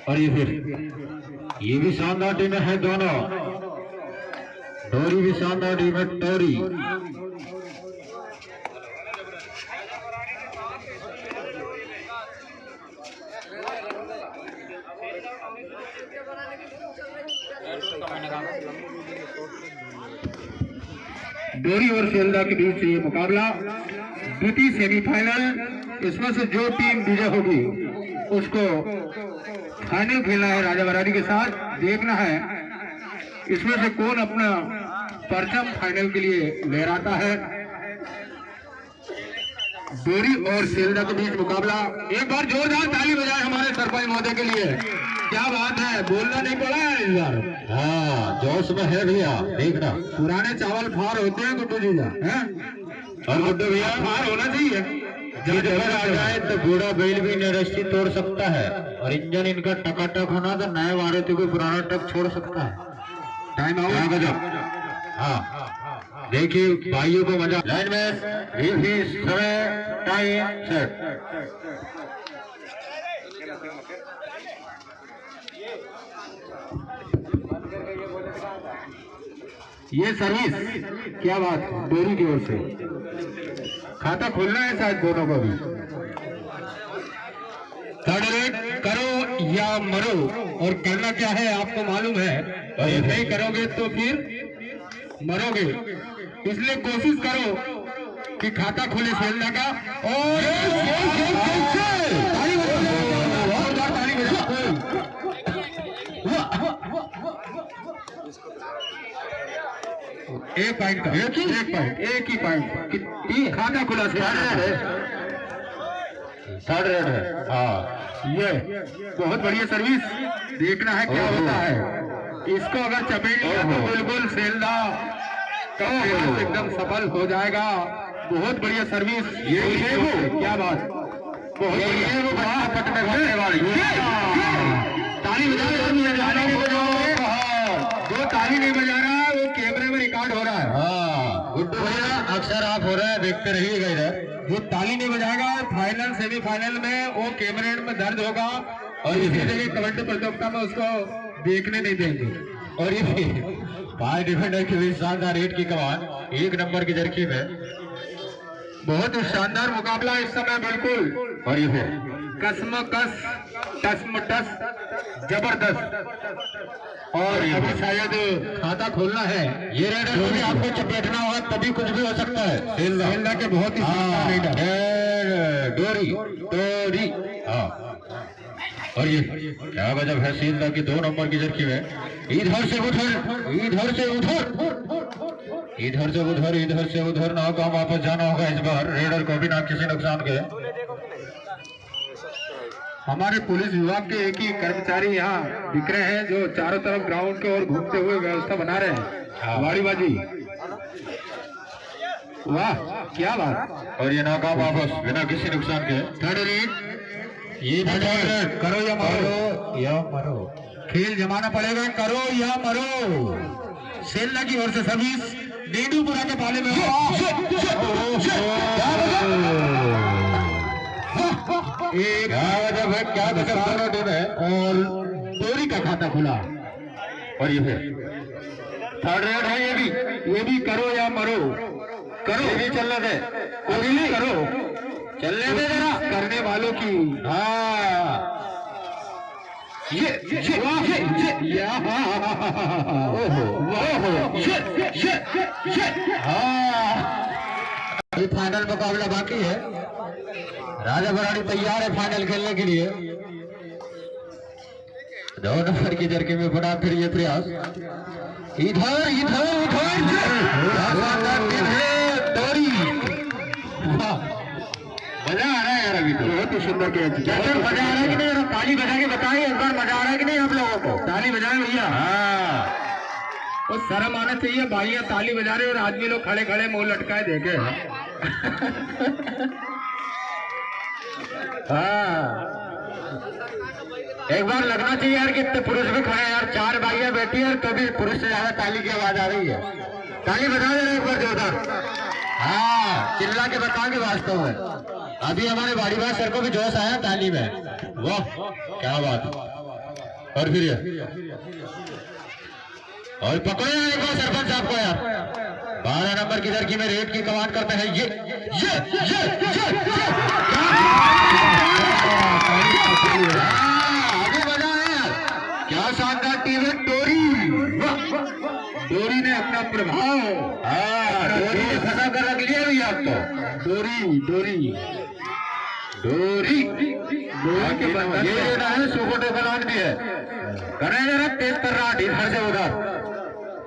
और ये फिर ये भी शानदार टीम है दोनों। डोरी भी शानदार टीम है, टोरी। डोरी और शेल्दा के बीच ये मुकाबला द्वितीय सेमीफाइनल। इसमें से जो टीम विजय होगी उसको फाइनल खेलना है राजा बरारी के साथ। देखना है इसमें से कौन अपना परचम फाइनल के लिए लहराता है। डोरी और शेल्दा के बीच मुकाबला। एक बार जोरदार ताली बजाए हमारे सरपंच महोदय के लिए। क्या बात है, बोलना नहीं पड़ा है इस बार। हाँ, जोश में है भैया। देखना पुराने चावल फार होते हैं गुड्डू जी हैं, और गुड्डू भैया फार होना चाहिए। जब जबर आ जाए तो बूढ़ा बैल भी निरस्ती तोड़ सकता है, और इंजन इनका टकाटक होना तो नए मारुति को पुराना टक छोड़ सकता है। टाइम आउट गजब। हाँ देखिए भाइयों को मजा। लाइन में समय टाइम सेट। ये सर्विस क्या बात, डोरी की ओर से खाता खोलना है शायद दोनों को भी। थर्ड रेट करो या मरो, और करना क्या है आपको मालूम है, और ये नहीं करोगे तो फिर मरोगे। इसलिए कोशिश करो कि खाता खोले शेल्दा का। और एक पॉइंट का एक ही पॉइंट खाता खुला से थर्ड रेड है। हाँ, ये बहुत बढ़िया सर्विस। देखना है क्या होता है। इसको अगर चपेट लिया तो बिल्कुल शेल्दा एकदम सफल हो जाएगा। बहुत बढ़िया सर्विस। ये क्या बात, बहुत ताली बजा। जो ताली नहीं बजा रहा है वो कैमरे में रिकॉर्ड हो रहा है। हाँ गुड्डू भैया अक्सर आप हो रहा है, देखते रहिएगा इधर। जो ताली नहीं बजाएगा फाइनल सेमीफाइनल में वो कैमरे में दर्द होगा, और इसी जगह कबड्डी प्रतियोगिता में उसको देखने नहीं देंगे। और ये भाई डिफेंडर के बीच शानदार रेट की कमान, एक नंबर की जर्की में बहुत ही शानदार मुकाबला इस समय बिल्कुल। और ये फिर कसमकस टसमटस जबरदस्त। और अभी शायद खाता खोलना है। ये रेडर को भी आपको चपेटना होगा तभी कुछ भी हो सकता है। शेल्दा के बहुत ही डोरी डोरी। हाँ, और ये क्या गजब है शेल्दा की 2 नंबर की जर्की में। इधर से उधर, इधर से उधर, इधर से उधर, इधर से उधर। ना काम वापस जाना होगा इस बार रेडर को बिना किसी नुकसान के। हमारे पुलिस विभाग के एक ही कर्मचारी यहाँ दिख रहे हैं जो चारों तरफ ग्राउंड के ओर घूमते हुए व्यवस्था बना रहे हैं। वाड़ीबाजी, वाह क्या बात। और ये नाकाम वापस बिना किसी नुकसान के। थर्ड रेट, ये करो या मरो, या मरो। खेल जमाना पड़ेगा, करो या मरो। शेल्दा की ओर से सर्विस डेडूपुरा के पाले में। एक क्या टीम है, और डोरी का खाता खुला। और ये थर्ड रेड है। ये भी करो या मरो। करो, ये भी चलने दे, अभी नहीं करो, चलने दे जरा करने वालों की। हाँ ये फाइनल मुकाबला बाकी है। राजा बराड़ी तैयार है फाइनल खेलने के लिए। 2 नंबर की जर्की में बना फिर ये प्रयास। इधर इधर मजा आ रहा है यार। अभी तो बहुत ही सुंदर किया। मजा आ रहा है कि नहीं? ताली बजा के बताइए एक बार, मजा आ रहा है कि नहीं आप लोगों को? ताली बजाए भैया। हाँ, तो शर्म आना चाहिए भाइया, ताली बजा रहे और आदमी लोग खड़े खड़े मुंह लटकाए देखे। हाँ, एक बार लगना चाहिए यार, कितने पुरुष भी खड़े हैं यार। 4 भाइयां बैठी है, कभी पुरुष से ज्यादा ताली की आवाज आ रही है। ताली बजा दे रहे एक बार जोरदार। हाँ, चिल्ला के बताओगे वास्तव में। अभी हमारे बाड़ीबाज सर को भी जोश आया ताली में, वाह क्या बात। और फिर और पकड़े एक बार सरपंच साहब को यार। 12 नंबर की लड़की में रेड की कमांड करता है ये आगे बढ़ा है यार, क्या शानदार टीम है। डोरी ने अपना प्रभाव डोरी ने फंसा कर रख लिया भैया आप तो। डोरी के बंधन ये लेना है। सुपर टेबल भी है, करें जरा तेज कर रहा इधर से उधर।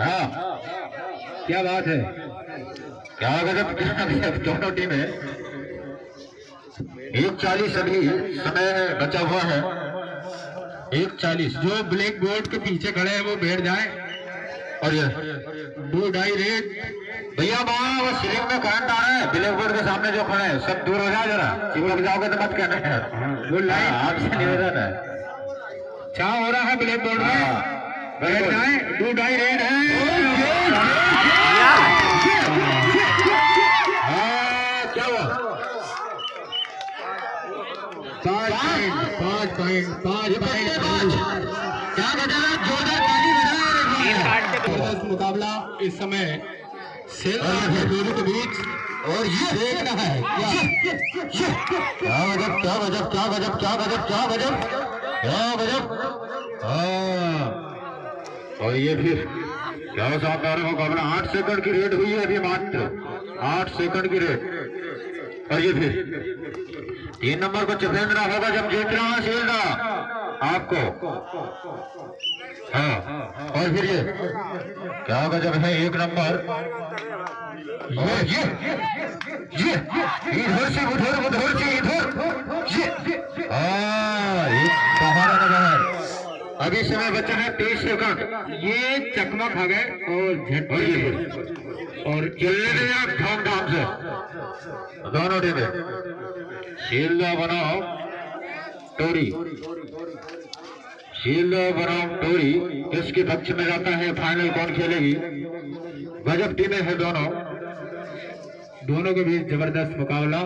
हाँ क्या बात है, क्या गजब दोनों टीमें। 1:40 अभी समय बचा हुआ है। 1:40 जो ब्लैक बोर्ड के पीछे खड़े हैं वो बैठ जाएं। और ये 2-2.5 रेड भैया वहाँ वो सीलिंग में करंट आ रहा है। ब्लैक बोर्ड के सामने जो खड़े हैं सब दूर हो जाओ जरा, चिपक जाओगे तो मत कहना है। गुड लाइन आपसे निवेदन है। छाव हो रहा है ब्लैक बोर्ड में, बैठ जाए। 2-2.5 रेड है। क्या हुआ? 5 पॉइंट क्या बजा रहा? जोरदार मुकाबला इस समय सेल दोनों के बीच। और ये देखना है क्या गजब। और ये फिर क्या शानदार मुकाबला। 8 सेकंड की रेड हुई है अभी, मात्र 8 सेकंड की रेड। और ये फिर 3 नंबर को चपेटना होगा जब जीत रहा है सेल्दा आपको। हाँ और फिर ये क्या गजब है 1 नंबर। और ये इधर से उधर से इधर एक सहारा नंबर। अभी समय बचा है 23 सेकंड। ये चकमा खा गए और झटके और चलने दे आप धाम से दोनों टीमें। शील्दा बनाओ टोरी, शील्दा बनाओ टोरी इसके पक्ष में जाता है। फाइनल कौन खेलेगी? गजब टीमें है दोनों के बीच जबरदस्त मुकाबला।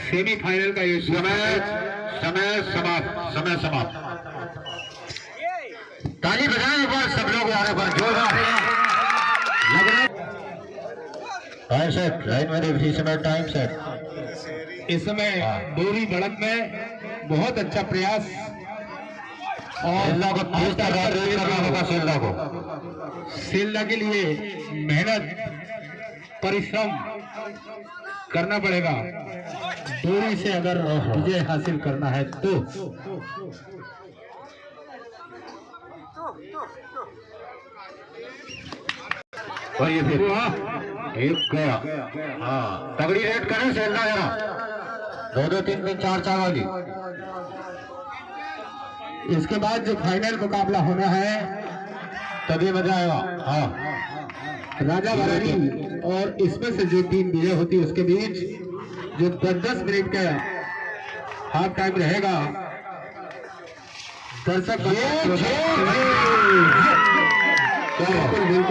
सेमीफाइनल का ये समय समाप्त। ताली बजाएं एक बार सब लोग आने पर जोरदार। टाइम सेट लाइन में इसी समय टाइम सेट। इस समय डोरी बढ़त में बहुत अच्छा प्रयास और सेल्दा के लिए मेहनत परिश्रम करना पड़ेगा। डोरी से अगर विजय हासिल करना है तो और ये फिर एक गया। हाँ तगड़ी रेड करें सेल्दा जरा। 2-2 3-3 4-4 वाली। इसके बाद जो फाइनल मुकाबला होना है तभी मजा आएगा। हाँ राजा बरानी और इसमें से जो टीम विजय होती है उसके बीच जो 10-10 मिनट का हाफ टाइम रहेगा। दर्शक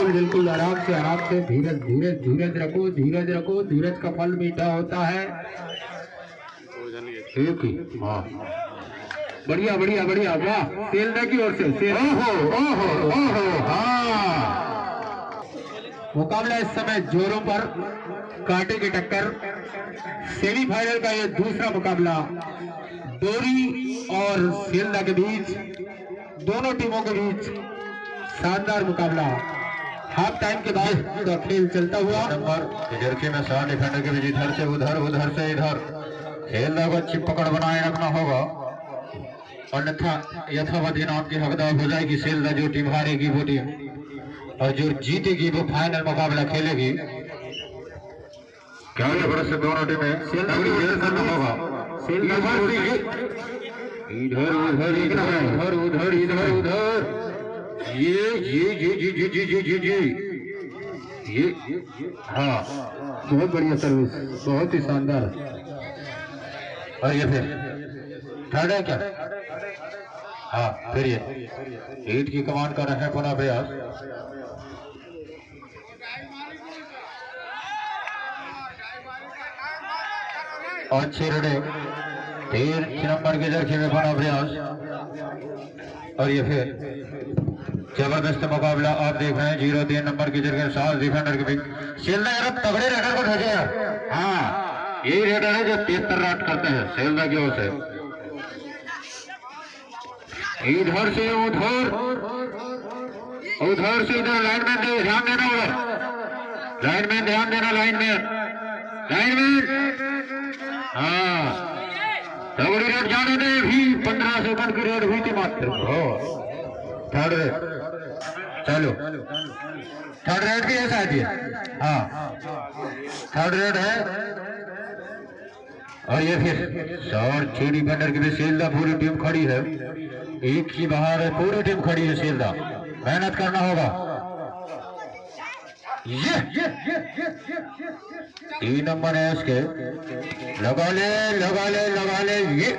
बिल्कुल आराम से धीरज रखो। धीरज का फल मीठा होता है। ठीक ही हाँ बढ़िया वाह सेल्दा की ओर से। ओहो हाँ मुकाबला इस समय जोरों पर कांटे की टक्कर। सेमीफाइनल का ये दूसरा मुकाबला डोरी और सेल्दा के बीच, दोनों टीमों के बीच शानदार मुकाबला। हाफ टाइम के बाद तो खेल चलता हुआ नंबर जर्सी में 7 डिफेंडर के बीच इधर से उधर से इधर। सेल्दा को अच्छी पकड़ बनाए रखना होगा अन्यथा यथावत इनाम की हकदार हो जाएगी सेल्दा। जो टीम हारेगी वो टीम और जो जीतेगी वो फाइनल मुकाबला खेलेगी। क्या जबरदस्त दोनों टीमें करना होगा। इधर ये हाँ बहुत बढ़िया सर्विस, बहुत ही शानदार। और ये फिर थर्ड है क्या? हाँ फिर ये 8 की कमांड कर रहे हैं पुनः प्रयास। अच्छे रड़े 3 नंबर के जरखे में बना प्रयास। और ये फिर जबरदस्त मुकाबला आप देख रहे हैं। 0-3 नंबर के जरखे 7 डिफेंडर के बीच सेल्दा यार तगड़े रेडर को भेजे यार। हाँ यही रेडर है जो 73 रन करते हैं सेल्दा की ओर से। इधर से उधर से इधर लाइन में ध्यान देना, उधर लाइन में ध्यान देना, लाइन में हाँ तगड़ी रेड जाने दे भी। 15 सेकंड की रेड हुई थी मात्र। थर्ड रेड चलो, थर्ड रेड भी है शायद ये। हाँ थर्ड रेड है। और ये फिर और 6 डिफेंडर की भी सेल्दा पूरी टीम खड़ी है। एक ही बाहर है, पूरी टीम खड़ी है सेल्दा। मेहनत करना होगा। ये 3 नंबर है उसके। लगा ले ये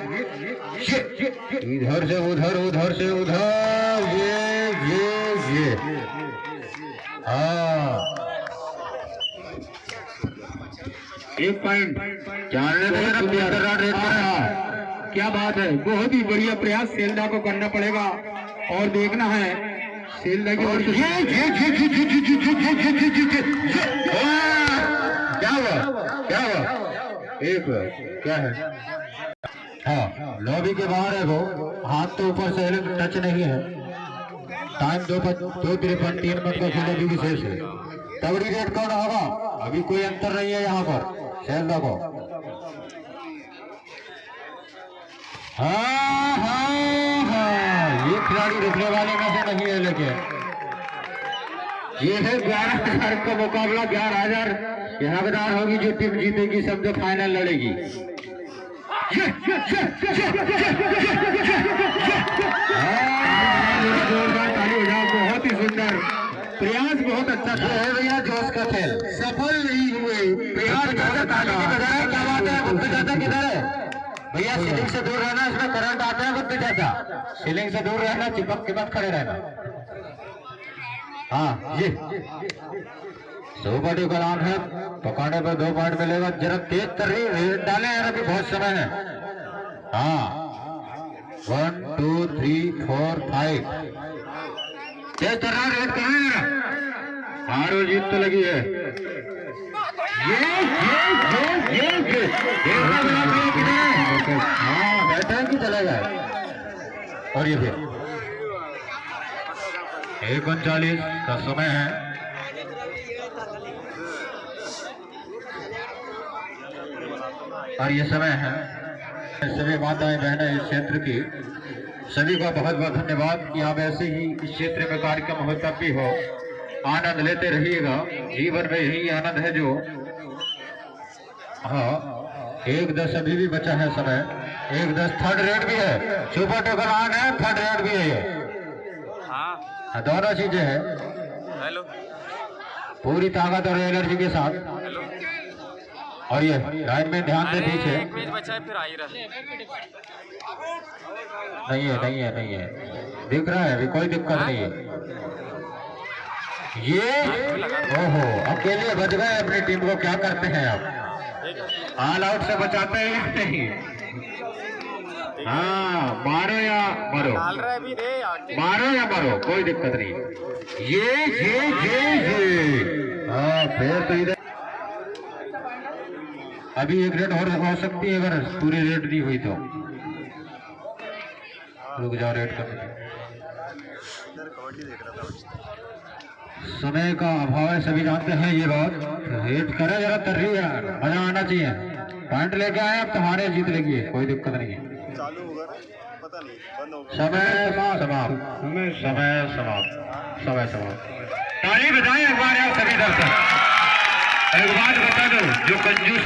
इधर से उधर, उधर से उधर। ये हाँ 1 पॉइंट जानने रन रेट पर। क्या बात है, बहुत ही बढ़िया प्रयास सेल्दा को करना पड़ेगा और देखना है सेल्दा की ओर से। क्या हुआ एक क्या है। हाँ लॉबी के बाहर है वो, हाथ तो ऊपर से टच नहीं है। टाइम 2:53 3 मिनट का खेलने की विशेष है। तगड़ी रेट कौन होगा, अभी कोई अंतर नहीं है यहाँ पर सेल्दा को। हाँ ये खिलाड़ी रुकने वाले में से नहीं है, लेकिन ये है 11,000 का मुकाबला। 11,000 ये हकदार होगी जो टीम जीतेगी, सब जो फाइनल लड़ेगी। बहुत ही सुंदर प्रयास, बहुत अच्छा था भैया। जोश का खेल सफल नहीं हुए। प्रयास क्या बात है, गुप्त चाचा किधर है भैया? सीलिंग से दूर रहना, इसमें करंट आता है गुप्त चाचा। सीलिंग से दूर रहना, चिपक के बाद खड़े रहना। हाँ ये सुपर डुपर ऑन है, पकड़ने पर 2 पॉइंट मिलेगा। जरा तेज तर्री रेड डाले यार, अभी बहुत समय है। हाँ 1 2 3 4 5 तेज तर्रा रेड करें। हारो जीत तो लगी है। हाँ बैठे की चला गया। और ये फिर 1:39 का समय है। और ये समय है सभी माताएं बहनें इस क्षेत्र की, सभी का बहुत बहुत धन्यवाद कि आप ऐसे ही इस क्षेत्र में कार्यक्रम हो तब भी हो, आनंद लेते रहिएगा। जीवन में यही आनंद है जो। हाँ 1:10 अभी भी बचा है समय। 1:10 थर्ड रेट भी है, सुपर टोकन ऑन है, थर्ड रेट भी है ये। हाँ दोनों चीजें हैं। हेलो पूरी ताकत और एनर्जी के साथ। हेलो और ये लाइन में ध्यान दे पीछे। बचा है, फिर आ ही रहा नहीं है दिख रहा है, अभी कोई दिक्कत नहीं है। ये ओहो अकेले बच गए अपनी टीम को। क्या करते हैं आप, ऑल आउट से बचाते हैं या नहीं? हाँ मारो या मरो, मारो या मरो, कोई दिक्कत नहीं। ये हाँ फिर तो इधर अभी 1 रेड और हो सकती है अगर पूरी रेड दी हुई तो। रुक जाओ रेड करने। समय का अभाव है, सभी जानते हैं ये बात। रेड करे जरा तर्री यार, मजा आना चाहिए। पॉइंट लेके आए अब तुम्हारे जीत लेगी, कोई दिक्कत नहीं है। चालू होगा ना पता नहीं, बंद होगा। समय समाप्त। ताली बजाएं एक बार यार सभी दर्शक। एक बात बता दो, जो कंजूस